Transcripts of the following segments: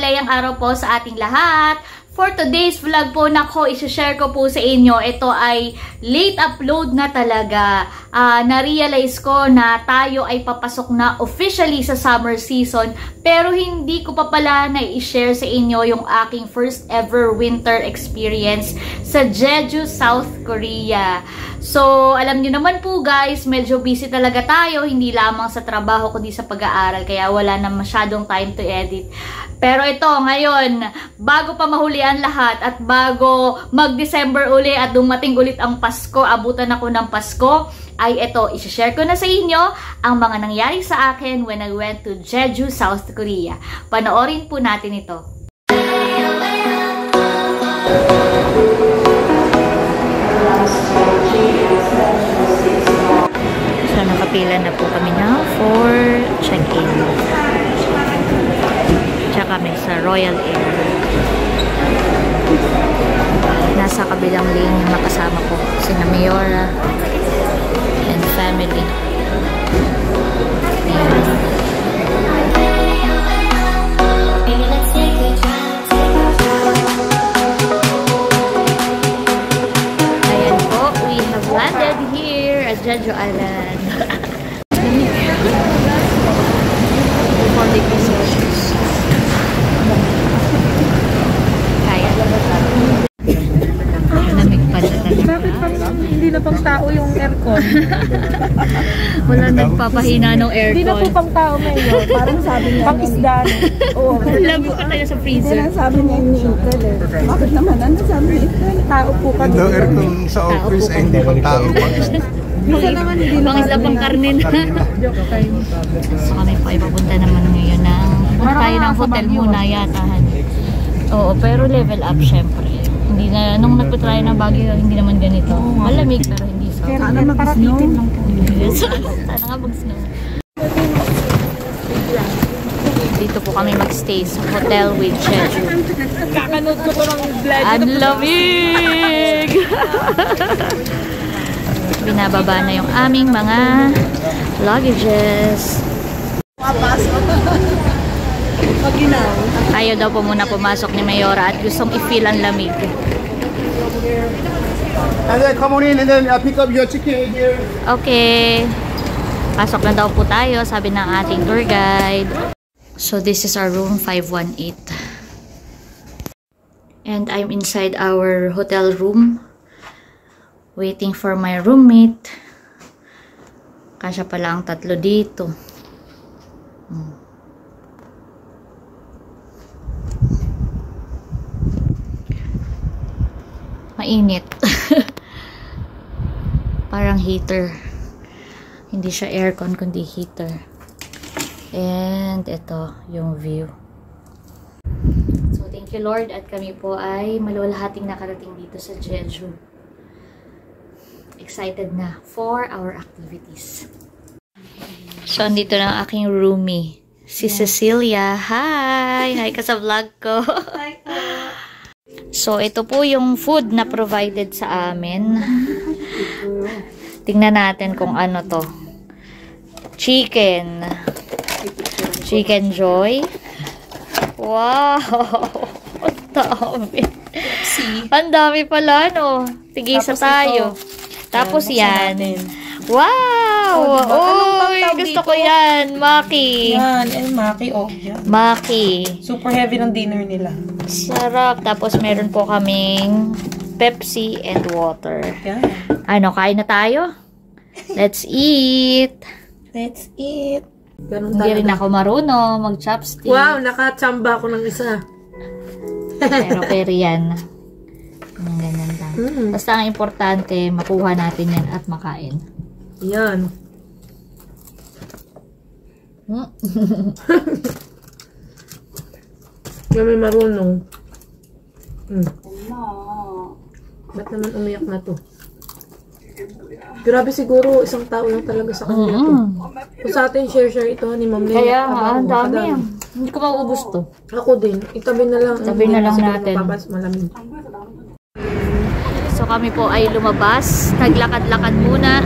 mapagpalayang araw po sa ating lahat. For today's vlog po, nako, isi-share ko po sa inyo. Ito ay late upload na talaga. Na-realize ko na tayo ay papasok na officially sa summer season. Pero hindi ko pa pala na-i-share sa inyo yung aking first ever winter experience sa Jeju, South Korea. So, alam niyo naman po guys, medyo busy talaga tayo. Hindi lamang sa trabaho kundi sa pag-aaral. Kaya wala na masyadong time to edit. Pero ito, ngayon, bago pa mahuli ang lahat at bago mag-December uli at dumating ulit ang Pasko, abutan ako ng Pasko, ay ito, isi-share ko na sa inyo ang mga nangyari sa akin when I went to Jeju, South Korea. Panoorin po natin ito. So, nakapila na po kami na for check-in. Tsaka kami sa Royal Air. Nasa kabilang lane yung nakasama ko, sina Mayora and family. Ayan po, we have landed here at Jeju Island. 4 degrees Celsius. Kaya. Lamig pala talaga. Bakit parang hindi na pang tao yung aircon? Wala nagpapahina ng aircon. Hindi na po pang tao ngayon. Parang sabi niya. Pang isda. Oo. Lamig pa tayo sa freezer. Hindi na sabi niya ni Intel eh. Bakit naman? Ano sabi ni Intel? Tao po kami. Hindi aircon sa office ay hindi pang tao. Minsan naman hindi Pang isda pang karne na. So kami po ay papunta naman ngayon ng tayo ng hotel muna yata. Oo, pero level up syempre. Hindi na, nung nagpatry ng Baguio, hindi naman ganito. Malamig pero hindi so. Sana mag-snow. Sana nga mag-snow. Dito po kami mag-stay sa hotel with Jeju. Kakanood ko to ng vlog. Ang lamig! Binababa na yung aming mga luggages. Ayaw daw po muna pumasok ni Mayora at gustong i-feel ang lamig. And then come on in and then pick up your ticket here. Okay. Pasok na daw po tayo, sabi ng ating tour guide. So this is our room 518. And I'm inside our hotel room. Waiting for my roommate. Kasya pala ang 3 dito. Mainit. Parang heater. Hindi siya aircon kundi heater. And ito yung view. So thank you Lord at kami po ay malwalhating nakarating dito sa Jeju. Excited na for our activities. So andito na ang aking roomie. Si Cecilia. Hi! Hi ka sa vlog ko. Hi po. So, ito po yung food na provided sa amin. Tingnan natin kung ano to. Chicken. Chicken Joy. Wow! Ang dami. Ang dami pala, no? Tigisa tayo. Tapos yan. Wow! Uy, gusto ko yan. Maki. Yan, Maki. Oh, yan. Maki. Super heavy ng dinner nila. Sarap. Tapos meron po kaming Pepsi and water. Yan. Ano, kain na tayo? Let's eat. Let's eat. Ganun Hindi rin ako marunong mag-chopstick. Wow, nakachamba ako ng isa. Pero yan. Ganyan lang. Basta ang importante, makuha natin yan at makain. Yan. May marunong. Ba't naman umiyak na to? Grabe siguro, isang tao lang talaga sa kanila to. Kung sa atin, share ito ni Ma'am Lea. Kaya nga, ang dami. Hindi ko maubos to. Ako din. Itabi na lang. Itabi na lang natin. Malamig. So kami po ay lumabas. Naglakad-lakad muna.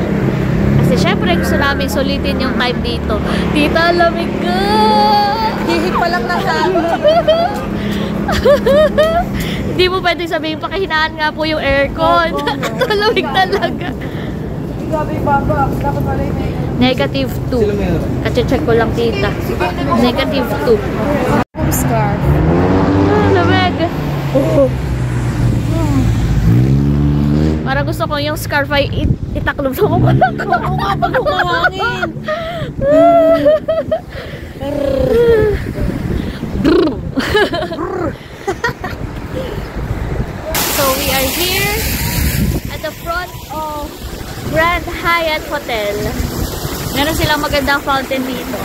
Kasi Kasi syempre gusto namin sulitin yung time dito. Tita, lamig ka! Hihig pa lang na Hindi mo pwede sabihin, pakihinaan nga po yung aircon. Lamig talaga. Grabe baba. Dapat pala Negative 2. Kache-check ko lang, tita. Negative 2. scarf. Lamig. Para gusto ko yung scarf ay itaklob sa mukha ko. Oo nga, pag humahangin. So we are here at the front of Grand Hyatt Hotel. Meron silang magandang fountain dito.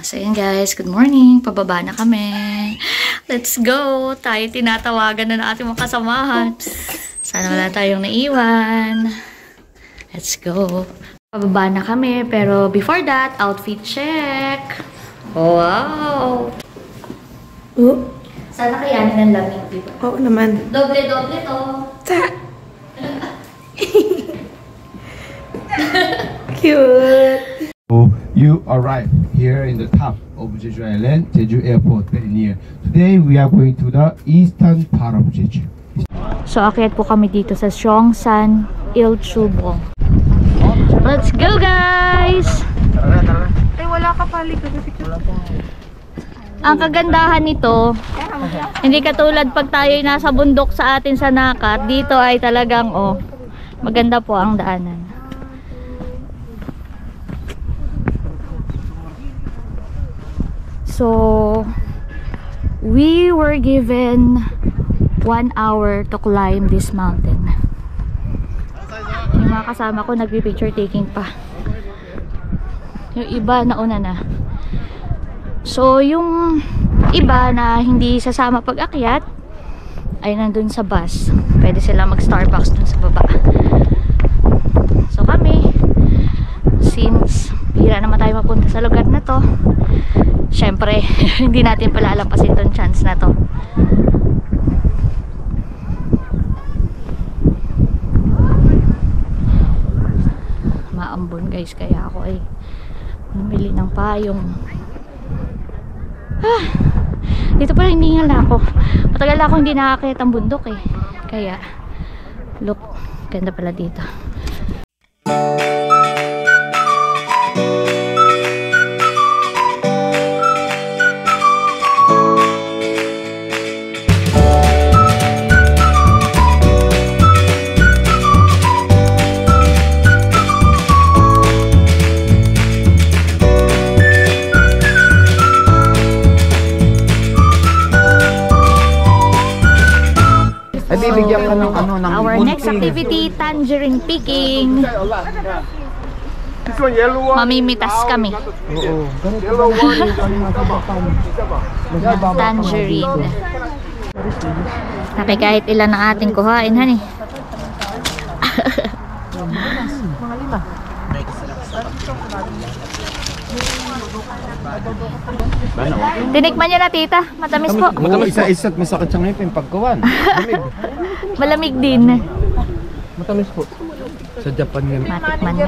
So yun guys, good morning. Pababa na kami. Let's go. Tayo tinatawagan na ng ating mga kasamahan. Sana wala tayong naiwan. Let's go. Pababa na kami. Pero before that, outfit check. Wow! Sana kayanin ng lamig, diba? Oo naman. Doble-doble to. Cute. You arrive here in the top of Jeju Island, Jeju Airport, very near. Today we are going to the eastern part of Jeju. So, akyat po kami dito sa Seongsan Ilchulbong. Let's go, guys! Ay, wala ka pali. Ang kagandahan nito, hindi katulad pag tayo'y nasa bundok sa atin sa Nakat, dito ay talagang, maganda po ang daanan. So, we were given 1 hour to climb this mountain. Yung mga kasama ko nagpi-picture taking pa. Yung iba nauna na. So, yung iba na hindi sasama pag-akyat ay nandun sa bus. Pwede sila mag-Starbucks dun sa baba. So, kami, since bihira naman tayo mapunta sa lugar na to, syempre, hindi natin palalampasin tong chance na to. Maambon guys, kaya ako ay bumili ng payong. Dito pala hindi nga ako. Matagal ako hindi nakakita ang bundok eh. Kaya, look, ganda pala dito. Bibigyan ka ng ano ng Our next activity, tangerine picking. Mamimitas kami. Oo. Tangerine. Taki kahit ilan ang ating kuhain, honey. Mga 5. Tinikman niyo na, tita. Matamis po. Matamis isa-isa't masakit sa ngipin pagkawan. Malamig din. Matamis po. Sa Japan yan. Matikman na.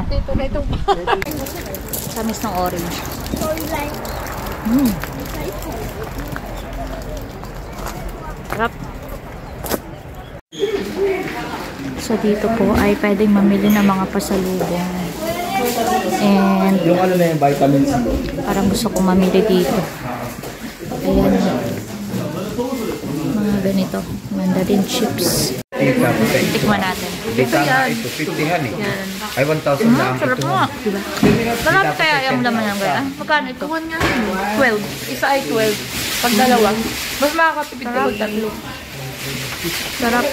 Tamis ng orange. Sarap. So dito po ay pwedeng mamili ng mga pasalubong. And Yung ano na yung vitamin C. parang gusto kong mamili dito. Ayan. Mga ganito. Mandarin chips. Tikman natin. Dito na ito, 50 han eh. Ay, 1,000 na ang Sarap ito. mo. Diba? Sarap kaya yung laman ng gaya. Magkano ito? 12. Isa ay 12. Pag dalawa, mas makakatipid ka pag tatlo. Sarap.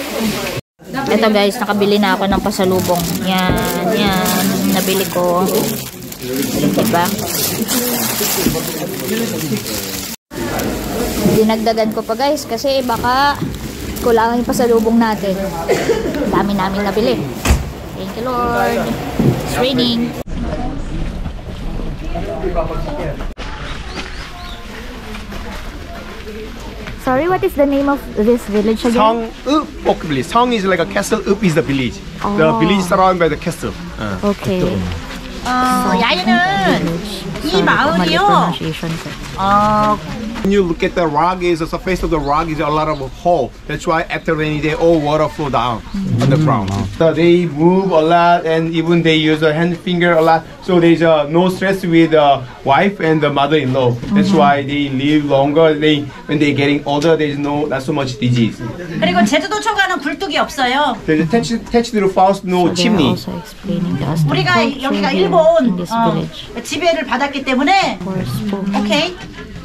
Ito guys, nakabili na ako ng pasalubong. Yan, yan. Nabili ko. Diba? Dinagdagan ko pa guys kasi baka Kulangan yung pasalubong natin. Dami namin nabili. Thank you, Lord. It's raining. Sorry, what is the name of this village again? Song-up Folk Village. Song is like a castle, Up is the village. The village surrounded by the castle. Okay. 야유는 이 마을이요. When you look at the rock, is the surface of the rock is a lot of hole. That's why after rainy day, all water flow down on the ground. So they move a lot, and even they use a hand finger a lot. So there's no stress with the wife and the mother-in-law. That's why they live longer. When they getting older, there's not so much disease. 그리고 제주도 초가는 굴뚝이 없어요. There's attached to the house, no chimney. Also explaining to us the 우리가 culture 여기가 here 일본 in this village. 지배를 받았기 때문에 오케이.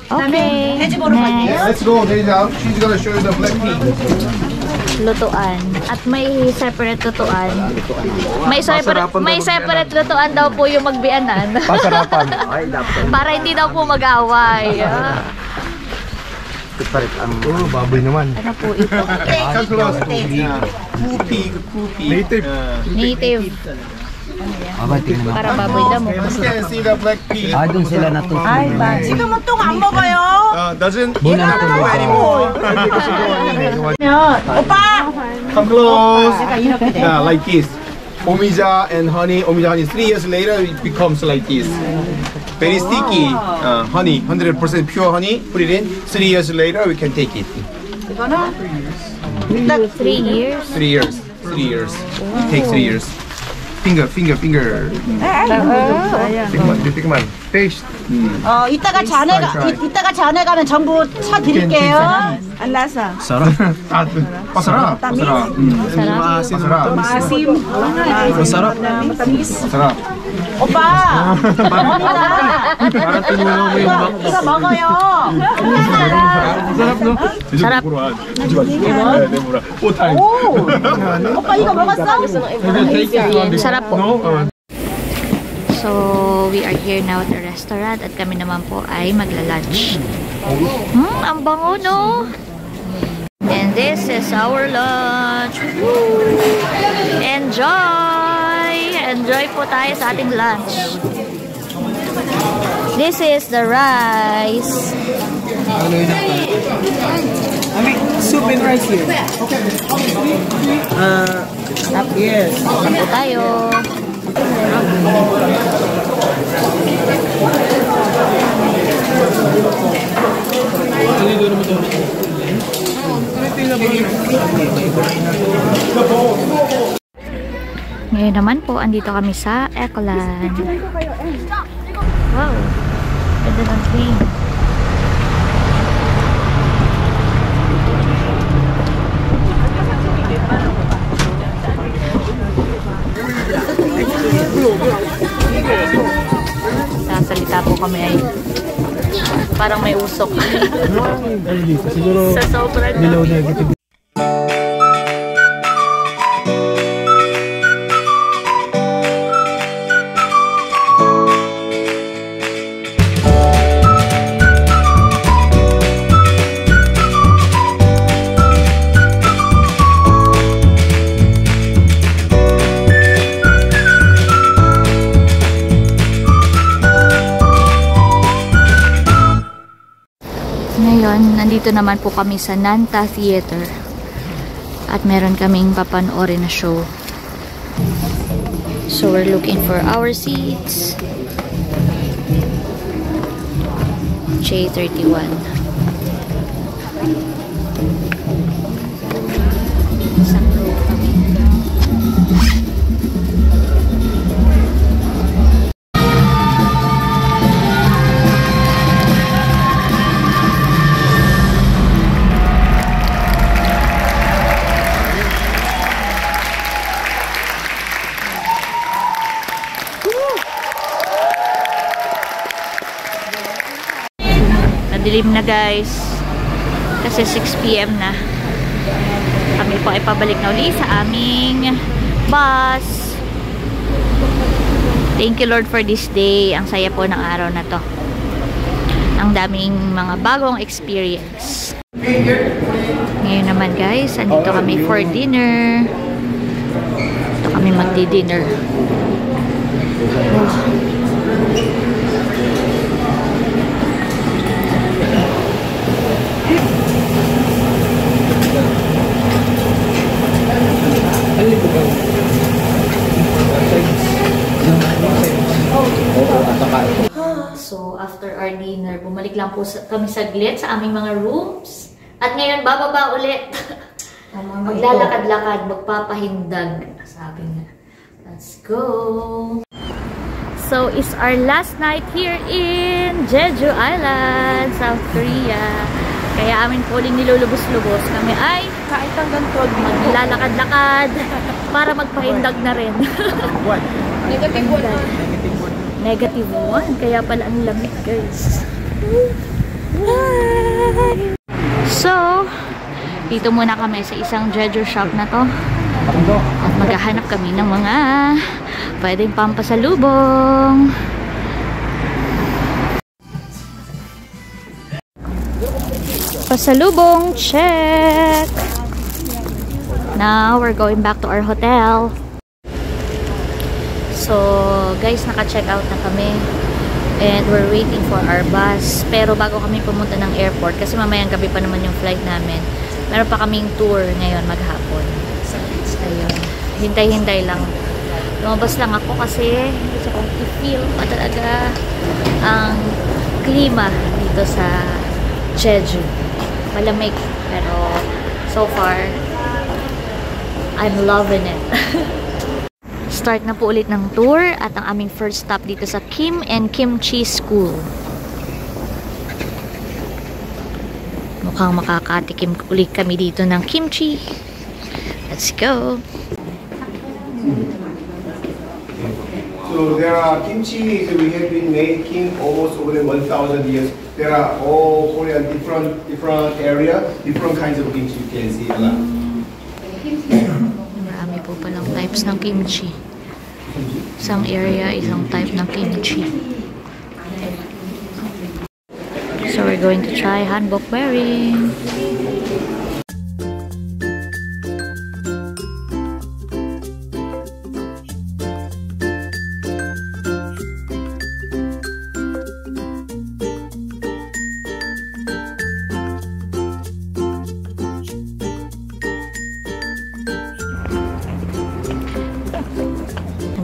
Okay. 돼지 보러 갈게요. Let's go. She's gonna show you the black pea. Lutuan. At may separate lutuan. May separate lutuan daw po yung magbianan. Pasarapan. Para hindi daw po mag-away. Oh, baboy naman. Ano po ito? Kupi. Native. Para baboy damo. You can see the black pea. doon sila natutunan. Ay, ba. 지금은 똥 안 먹어요. Doesn't go anymore. 오빠. Come close. Yeah, like this. Omija and honey. 3 years later it becomes like this. Very sticky. Honey, 100% pure honey. Put it in. 3 years later we can take it. 3 years? 3 years. 3 years. It takes 3 years. Finger. Tikman. Taste. 이따가 잔에 가면 전부 차 드릴게요. 안라사. Sarap. Masarap. Masarap. 오빠. 이거 먹어요. Sarap. 오빠 이거 먹었어? Sarap po. So, we are here now at the restaurant at kami naman po ay magla-lunch. Ang bango, no? And this is our lunch. Woo! Enjoy! Enjoy po tayo sa ating lunch. This is the rice. Soup and rice here. Yes. Kain po tayo. Ngayon naman po, andito kami sa Eclan. Wow! Ganda ng train. Sasalita po kami ay parang may usok. Sa sobrang dami. Ngayon, nandito naman po kami sa Nanta Theater at meron kaming papanoorin na show. So we're looking for our seats. J31. Isang row kami. Dilim na guys kasi 6 PM na. Kami po ay pabalik na uli sa aming bus. Thank you Lord for this day. Ang saya po ng araw na to. Ang daming mga bagong experience. Ngayon naman guys, andito kami for dinner. Dito kami magdi-dinner. So, after our dinner, bumalik lang po kami saglit sa aming mga rooms. At ngayon, bababa ulit. Maglalakad-lakad, magpapahindag. Sabi nga. Let's go! So, it's our last night here in Jeju Island, South Korea. Kaya amin po uling nilulubos-lubos. Kami ay Kahit hanggang 12 maglalakad-lakad para magpahindag na rin. Negative 1. Negative 1. Kaya pala ang lamig, guys. So, dito muna kami sa isang Jeju shop na to. At maghahanap kami ng mga pwedeng pampasalubong. Pasalubong, check! Now, we're going back to our hotel. So, guys, naka-check out na kami. And we're waiting for our bus. Pero bago kami pumunta ng airport, kasi mamayang gabi pa naman yung flight namin, meron pa kaming tour ngayon maghapon. Ayun. Hintay-hintay lang. Lumabas lang ako kasi gusto kong i-feel pa talaga ang klima dito sa Jeju. Malamig. Pero so far, I'm loving it. Start na po ulit ng tour at ang aming first stop dito sa Kim and Kimchi School. Mukhang makakatikim ulit kami dito ng kimchi. Let's go! So there are kimchi. We have been making almost over 1,000 years. There are all Korean different area, different kinds of kimchi. You can see a lot. Marami po palang types ng kimchi. Isang area, isang type ng kimchi. So we're going to try hanbok wearing.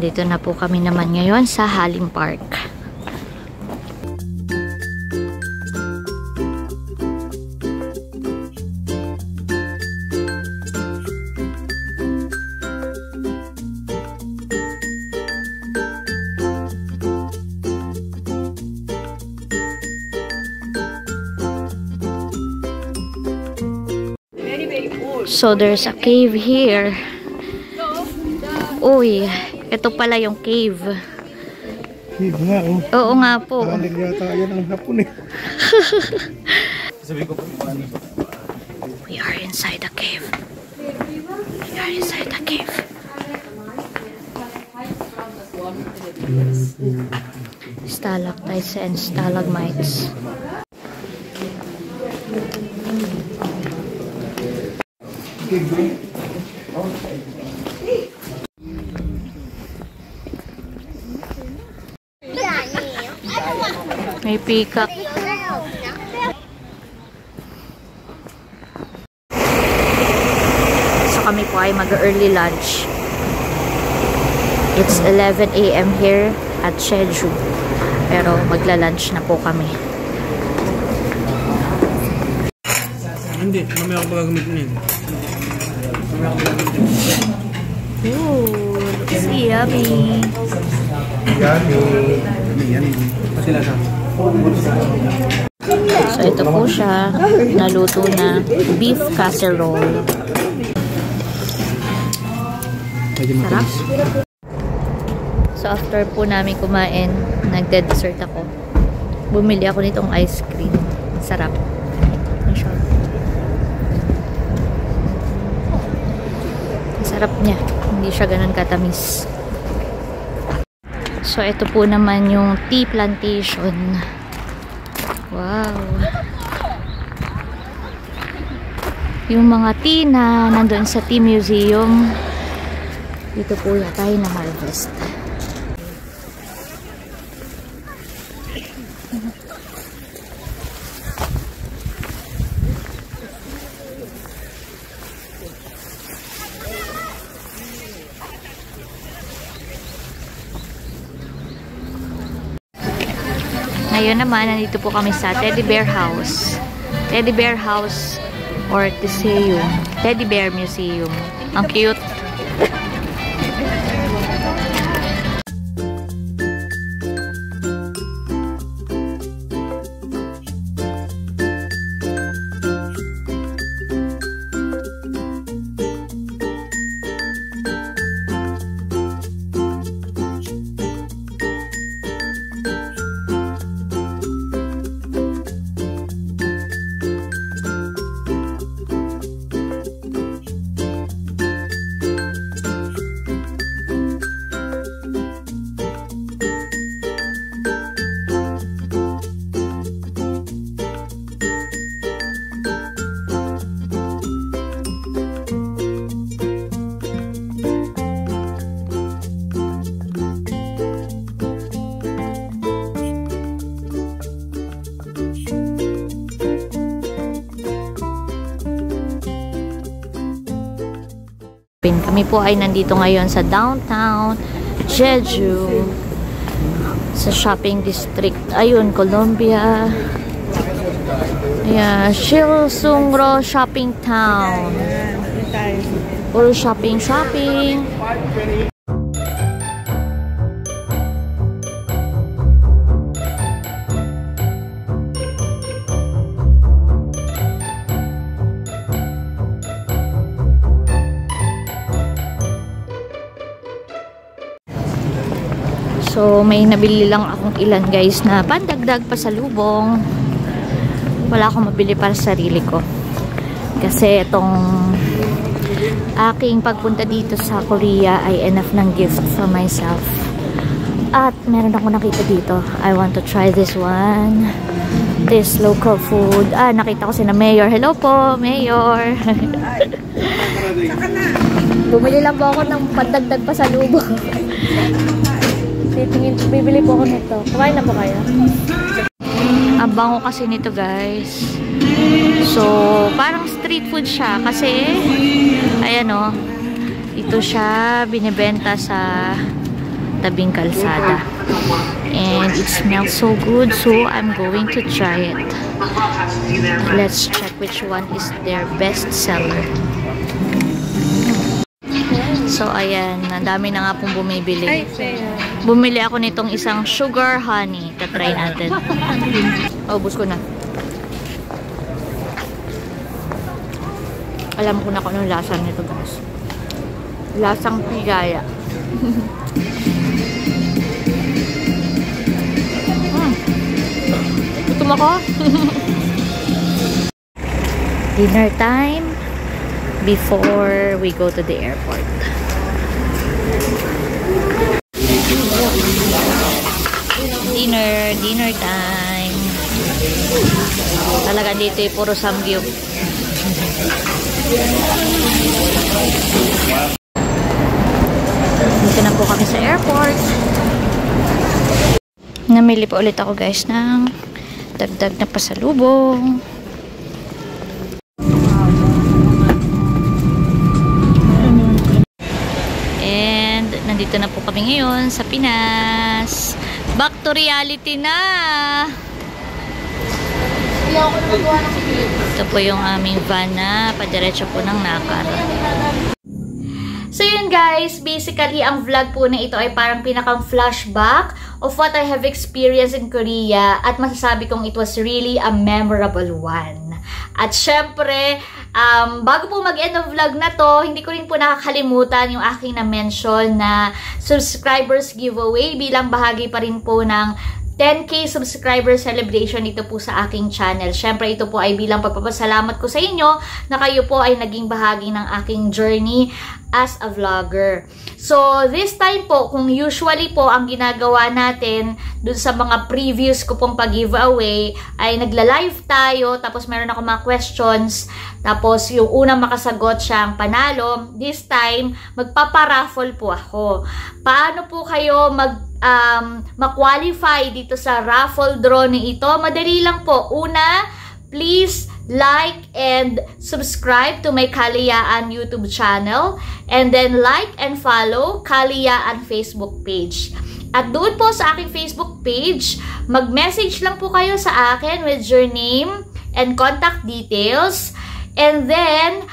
Dito na po kami naman ngayon sa Halim Park. So there's a cave here. Uy, ito pala yung cave. Cave nga, oh. Oo nga po. Kalig yata yan ang hapon eh. We are inside the cave. We are inside the cave. Stalactites and stalagmites. May peacock. So kami po ay mag-early lunch. It's 11 AM here at Jeju. Pero magla-lunch na po kami. Hindi, mamaya ako magagamit na yun. Ooh, looks yummy. So ito po siya, naluto na beef casserole. Sarap. So after po namin kumain, nagde-dessert ako. Bumili ako nitong ice cream. Sarap. Sarap niya. Hindi siya ganun katamis. So, ito po naman yung tea plantation. Wow. Yung mga tea na nandun sa Tea Museum. Dito po tayo na harvest. Ngayon naman, nandito po kami sa Teddy Bear House. Teddy Bear House or Museum. Teddy Bear Museum. Ang cute. Kami po ay nandito ngayon sa downtown Jeju, sa shopping district. Ayun, Colombia. Yeah, Silsungro Shopping Town. Puro shopping. So, may nabili lang akong ilan guys na pandagdag pasalubong. Wala akong mabili para sa sarili ko. Kasi itong aking pagpunta dito sa Korea ay enough ng gift for myself. At meron ako nakita dito. I want to try this one. This local food. Nakita ko si na Mayor. Hello po, Mayor. Bumili lang po ako ng pandagdag pasalubong. Bibili po ako nito. Kumain na po kayo? Ang bango kasi nito guys. So, parang street food siya. Kasi, ayan o. Ito siya binibenta sa tabing kalsada. And it smells so good. So, I'm going to try it. Let's check which one is their best seller. So, ayan. Ang dami na nga pong bumibili. Bumili ako nitong isang sugar honey. Tatry natin. Ubus ko na. Alam ko na kung anong lasa nito guys. Lasang pigaya. Gutom ako. Dinner time before we go to the airport. Dinner time. Talaga dito ay puro samgyup. Dito na po kami sa airport. Namili po ulit ako guys ng dagdag na pasalubong. And nandito na po kami ngayon sa Pinas. Back to reality na. Ito po yung aming van na padiretso po ng Nakar. So yun guys, basically ang vlog po na ito ay parang pinakang flashback of what I have experienced in Korea at masasabi kong it was really a memorable one. At syempre, bago po mag-end ng vlog na to, hindi ko rin po nakakalimutan yung aking na-mention na subscribers giveaway bilang bahagi pa rin po ng 10K subscriber celebration dito po sa aking channel. Syempre, ito po ay bilang pagpapasalamat ko sa inyo na kayo po ay naging bahagi ng aking journey as a vlogger. So, this time po, kung usually po ang ginagawa natin dun sa mga previous ko pong pag-giveaway, ay nagla-live tayo, tapos meron ako mga questions, tapos yung unang makasagot siyang panalo. This time, magpaparaffle po ako. Paano po kayo ma-qualify dito sa raffle draw ni ito? Madali lang po. Una, please like and subscribe to my Kaliyaan YouTube channel, and then like and follow Kaliyaan Facebook page. At doon po sa aking Facebook page, mag-message lang po kayo sa akin with your name and contact details, and then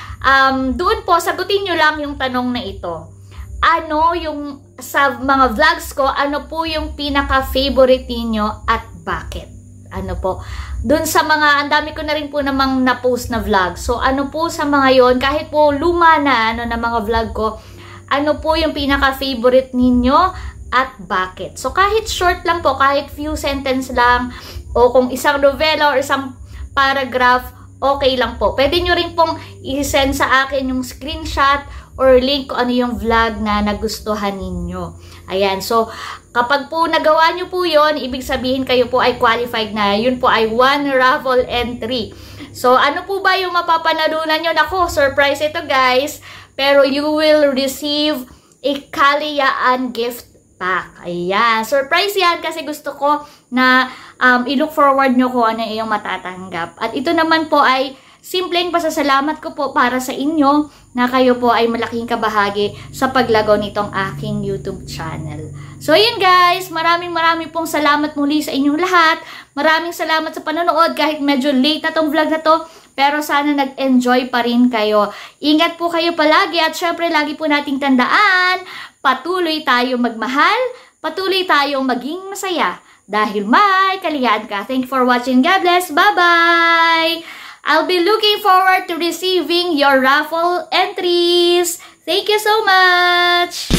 doon po sagutin nyo lang yung tanong na ito. Ano yung sa mga vlogs ko, ano po yung pinaka-favorite niyo at bakit? Ano po, dun sa mga, ang dami ko na rin po namang na-post na vlog. So, ano po sa mga yon, kahit po luma na, na mga vlog ko, ano po yung pinaka-favorite ninyo at bakit? So, kahit short lang po, kahit few sentence lang, o kung isang novela or isang paragraph, okay lang po. Pwede nyo rin pong i-send sa akin yung screenshot or link kung ano yung vlog na nagustuhan ninyo. Ayan, so kapag po nagawa nyo po yon, ibig sabihin kayo po ay qualified na. Yun po ay 1 raffle entry. So ano po ba yung mapapanalunan nyo? Nako, surprise ito guys. Pero you will receive a Kaliyaan gift pack. Ayan, surprise yan kasi gusto ko na i-look forward nyo kung ano yung matatanggap. At ito naman po ay simpleng pasasalamat ko po para sa inyo na kayo po ay malaking kabahagi sa paglago nitong aking YouTube channel. So, yun guys, maraming pong salamat muli sa inyong lahat. Maraming salamat sa panonood kahit medyo late na tong vlog na to. Pero sana nag-enjoy pa rin kayo. Ingat po kayo palagi at syempre lagi po nating tandaan, patuloy tayong magmahal, patuloy tayong maging masaya. Dahil may Kaliyaan ka. Thank you for watching. God bless. Bye-bye! I'll be looking forward to receiving your raffle entries. Thank you so much!